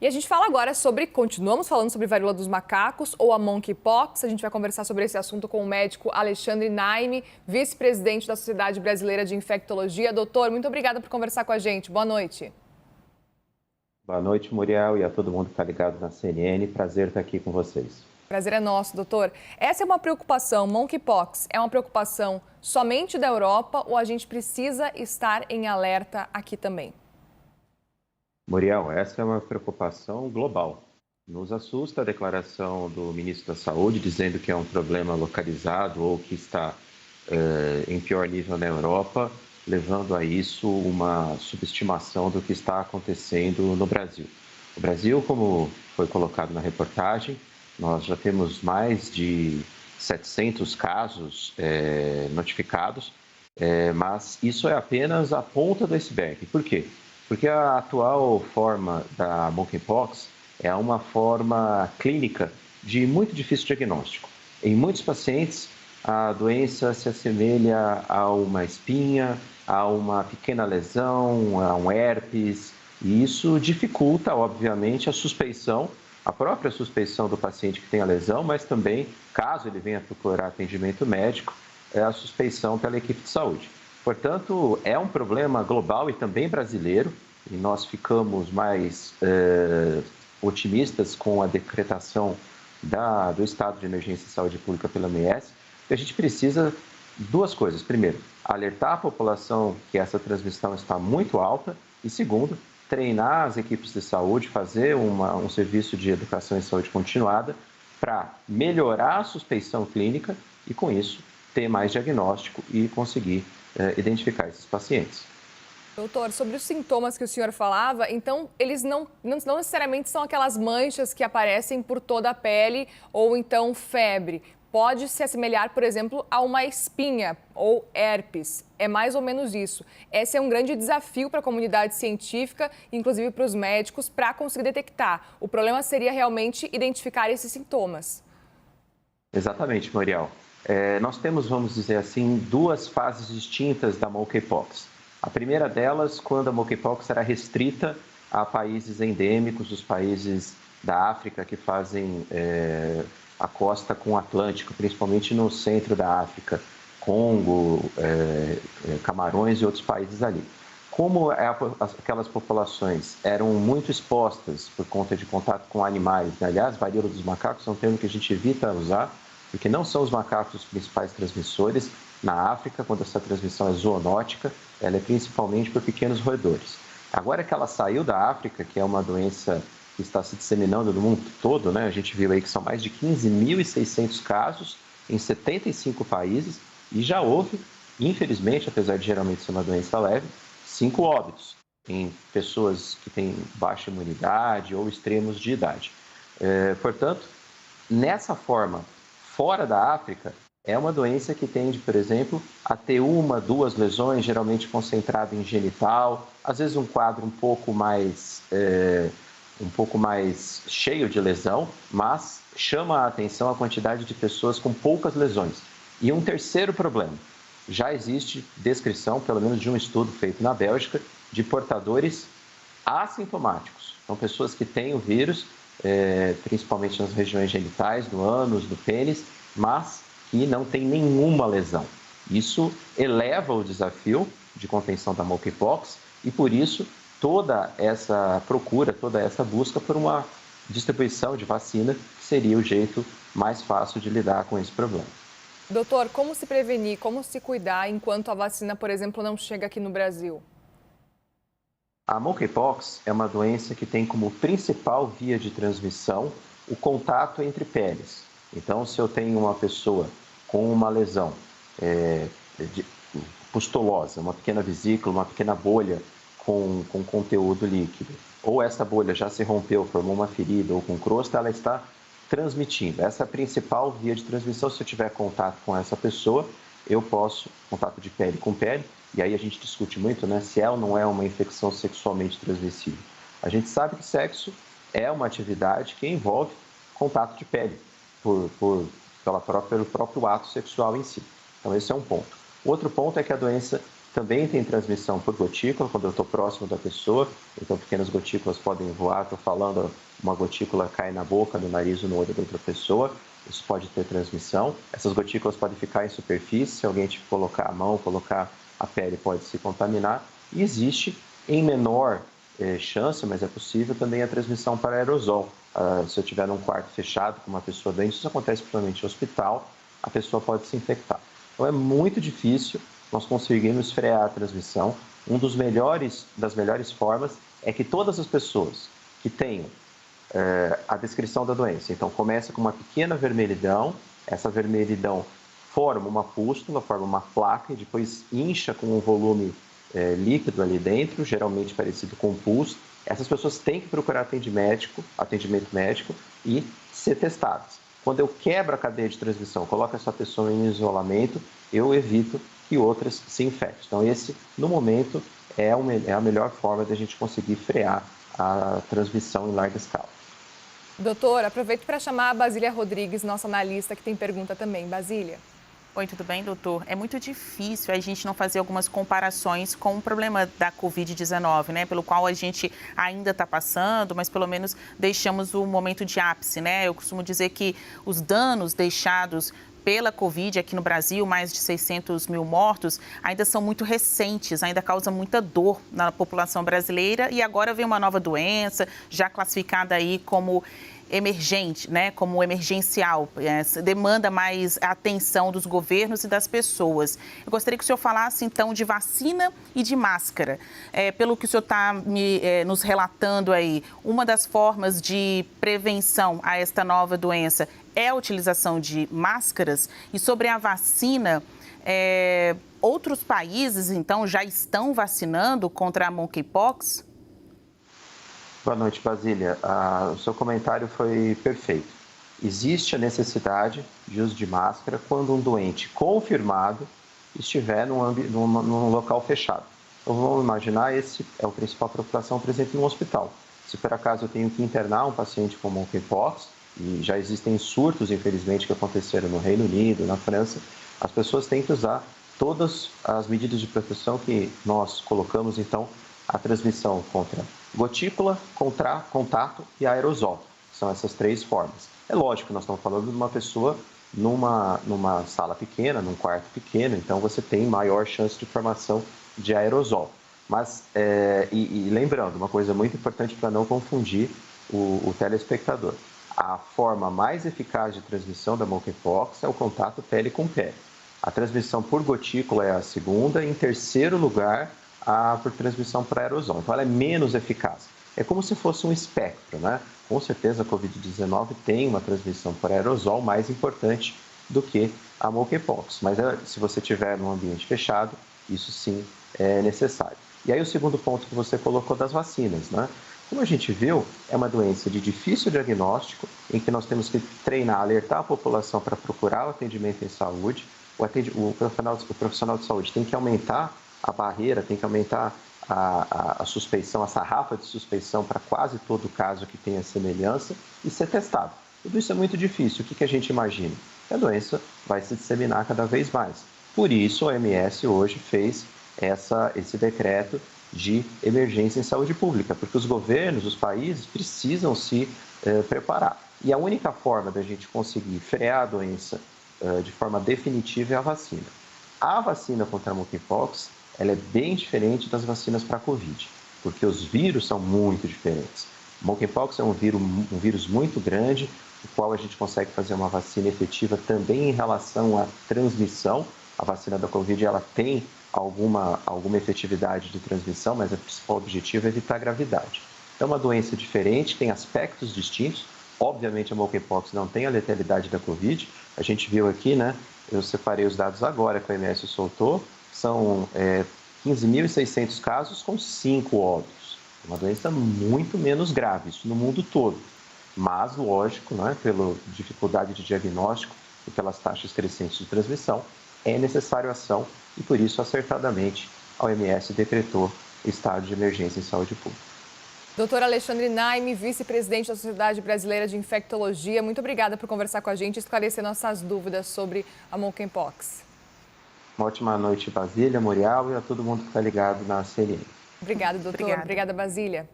E a gente fala agora continuamos falando sobre varíola dos macacos ou a monkeypox. A gente vai conversar sobre esse assunto com o médico Alexandre Naime, vice-presidente da Sociedade Brasileira de Infectologia. Doutor, muito obrigada por conversar com a gente. Boa noite. Boa noite, Muriel, e a todo mundo que está ligado na CNN. Prazer estar aqui com vocês. Prazer é nosso, doutor. Essa é uma preocupação, monkeypox, é uma preocupação somente da Europa ou a gente precisa estar em alerta aqui também? Muriel, essa é uma preocupação global. Nos assusta a declaração do ministro da Saúde dizendo que é um problema localizado ou que está em pior nível na Europa, levando a isso uma subestimação do que está acontecendo no Brasil. O Brasil, como foi colocado na reportagem, nós já temos mais de 700 casos notificados, mas isso é apenas a ponta do iceberg. Por quê? Porque a atual forma da monkeypox é uma forma clínica de muito difícil diagnóstico. Em muitos pacientes, a doença se assemelha a uma espinha, a uma pequena lesão, a um herpes, e isso dificulta, obviamente, a própria suspeição do paciente que tem a lesão, mas também, caso ele venha procurar atendimento médico, a suspeição pela equipe de saúde. Portanto, é um problema global e também brasileiro, e nós ficamos mais otimistas com a decretação do estado de emergência de saúde pública pela OMS. A gente precisa de duas coisas. Primeiro, alertar a população que essa transmissão está muito alta e, segundo, treinar as equipes de saúde, fazer um serviço de educação em saúde continuada para melhorar a suspeição clínica e, com isso, ter mais diagnóstico e conseguir identificar esses pacientes. Doutor, sobre os sintomas que o senhor falava, então eles não necessariamente são aquelas manchas que aparecem por toda a pele ou então febre. Pode se assemelhar, por exemplo, a uma espinha ou herpes. É mais ou menos isso. Esse é um grande desafio para a comunidade científica, inclusive para os médicos, para conseguir detectar. O problema seria realmente identificar esses sintomas. Exatamente, Muriel. Nós temos, vamos dizer assim, duas fases distintas da monkeypox. A primeira delas, quando a monkeypox era restrita a países endêmicos, os países da África que fazem a costa com o Atlântico, principalmente no centro da África, Congo, Camarões e outros países ali. Como aquelas populações eram muito expostas por conta de contato com animais, né? Aliás, varíola dos macacos é um termo que a gente evita usar, porque não são os macacos os principais transmissores. Na África, quando essa transmissão é zoonótica, ela é principalmente por pequenos roedores. Agora que ela saiu da África, que é uma doença que está se disseminando no mundo todo, né? A gente viu aí que são mais de 15.600 casos em 75 países e já houve, infelizmente, apesar de geralmente ser uma doença leve, 5 óbitos em pessoas que têm baixa imunidade ou extremos de idade. Portanto, nessa forma, fora da África, é uma doença que tende, por exemplo, a ter uma, duas lesões, geralmente concentrada em genital, às vezes um quadro um pouco mais cheio de lesão, mas chama a atenção a quantidade de pessoas com poucas lesões. E um terceiro problema, já existe descrição, pelo menos de um estudo feito na Bélgica, de portadores assintomáticos. São pessoas que têm o vírus, principalmente nas regiões genitais, no ânus, no pênis, mas que não tem nenhuma lesão. Isso eleva o desafio de contenção da monkeypox e, por isso, toda essa procura, toda essa busca por uma distribuição de vacina que seria o jeito mais fácil de lidar com esse problema. Doutor, como se prevenir, como se cuidar enquanto a vacina, por exemplo, não chega aqui no Brasil? A monkeypox é uma doença que tem como principal via de transmissão o contato entre peles. Então, se eu tenho uma pessoa com uma lesão pustulosa, uma pequena vesícula, uma pequena bolha com conteúdo líquido, ou essa bolha já se rompeu, formou uma ferida ou com crosta, ela está transmitindo. Essa é a principal via de transmissão. Se eu tiver contato com essa pessoa, eu posso, contato de pele com pele, e aí a gente discute muito, né, se é ou não é uma infecção sexualmente transmissível. A gente sabe que sexo é uma atividade que envolve contato de pele, pelo próprio ato sexual em si. Então, esse é um ponto. Outro ponto é que a doença Também tem transmissão por gotícula, quando eu estou próximo da pessoa, então pequenas gotículas podem voar, estou falando, uma gotícula cai na boca, no nariz ou no olho da outra pessoa, isso pode ter transmissão. Essas gotículas podem ficar em superfície, se alguém tipo, colocar a mão, colocar a pele, pode se contaminar. E existe, em menor chance, mas é possível, também a transmissão para aerosol. Se eu estiver num quarto fechado com uma pessoa doente, isso acontece principalmente no hospital, a pessoa pode se infectar. Então é muito difícil nós conseguimos frear a transmissão. Das melhores formas é que todas as pessoas que tenham a descrição da doença, então começa com uma pequena vermelhidão, essa vermelhidão forma uma pústula, forma uma placa e depois incha com um volume líquido ali dentro, geralmente parecido com pus. Essas pessoas têm que procurar atendimento médico e ser testadas. Quando eu quebro a cadeia de transmissão, coloco essa pessoa em isolamento, eu evito que outras se infectem. Então, esse, no momento, é a melhor forma de a gente conseguir frear a transmissão em larga escala. Doutor, aproveito para chamar a Basília Rodrigues, nossa analista, que tem pergunta também. Basília. Oi, tudo bem, doutor? É muito difícil a gente não fazer algumas comparações com o problema da Covid-19, né? Pelo qual a gente ainda está passando, mas pelo menos deixamos o momento de ápice, né? Eu costumo dizer que os danos deixados pela Covid aqui no Brasil, mais de 600 mil mortos, ainda são muito recentes, ainda causa muita dor na população brasileira e agora vem uma nova doença, já classificada aí como emergente, né, como emergencial, demanda mais atenção dos governos e das pessoas. Eu gostaria que o senhor falasse, então, de vacina e de máscara. Pelo que o senhor está nos relatando aí, uma das formas de prevenção a esta nova doença é a utilização de máscaras. E sobre a vacina, outros países, então, já estão vacinando contra a monkeypox? Boa noite, Basília. O seu comentário foi perfeito. Existe a necessidade de uso de máscara quando um doente confirmado estiver num local fechado. Então, vamos imaginar, esse é a principal preocupação, por exemplo, no hospital. Se por acaso eu tenho que internar um paciente com monkeypox, e já existem surtos, infelizmente, que aconteceram no Reino Unido, na França, as pessoas têm que usar todas as medidas de proteção que nós colocamos, então, a transmissão contra gotícula, contato e aerosol. São essas três formas. É lógico que nós estamos falando de uma pessoa numa sala pequena, num quarto pequeno, então você tem maior chance de formação de aerosol. Mas, lembrando, uma coisa muito importante para não confundir o telespectador. A forma mais eficaz de transmissão da monkeypox é o contato pele com pele. A transmissão por gotícula é a segunda, em terceiro lugar, por transmissão por aerosol. Então, ela é menos eficaz. É como se fosse um espectro, né? Com certeza, a Covid-19 tem uma transmissão por aerosol mais importante do que a monkeypox. Mas se você estiver num ambiente fechado, isso sim é necessário. E aí, o segundo ponto que você colocou das vacinas, né? Como a gente viu, é uma doença de difícil diagnóstico, em que nós temos que treinar, alertar a população para procurar o atendimento em saúde. O profissional de saúde tem que aumentar a barreira, tem que aumentar a suspeição, a sarrafa de suspeição para quase todo caso que tenha semelhança e ser testado. Tudo isso é muito difícil. O que a gente imagina? Que a doença vai se disseminar cada vez mais. Por isso, a OMS hoje fez esse decreto de emergência em saúde pública, porque os governos, os países precisam se preparar. E a única forma da gente conseguir frear a doença de forma definitiva é a vacina. A vacina contra a monkeypox, ela é bem diferente das vacinas para a Covid, porque os vírus são muito diferentes. O monkeypox é um vírus muito grande, o qual a gente consegue fazer uma vacina efetiva também em relação à transmissão. A vacina da Covid, ela tem alguma efetividade de transmissão, mas o principal objetivo é evitar a gravidade. Então, é uma doença diferente, tem aspectos distintos. Obviamente, a monkeypox não tem a letalidade da Covid. A gente viu aqui, né? Eu separei os dados agora que a OMS soltou. São 15.600 casos com 5 óbitos. Uma doença muito menos grave, isso no mundo todo. Mas, lógico, né, pela dificuldade de diagnóstico e pelas taxas crescentes de transmissão, é necessário ação e, por isso, acertadamente, a OMS decretou estado de emergência em saúde pública. Doutor Alexandre Naime, vice-presidente da Sociedade Brasileira de Infectologia, muito obrigada por conversar com a gente e esclarecer nossas dúvidas sobre a monkeypox. Uma ótima noite, Basília, Muriel, e a todo mundo que está ligado na CNN. Obrigada, doutor. Obrigada, Basília.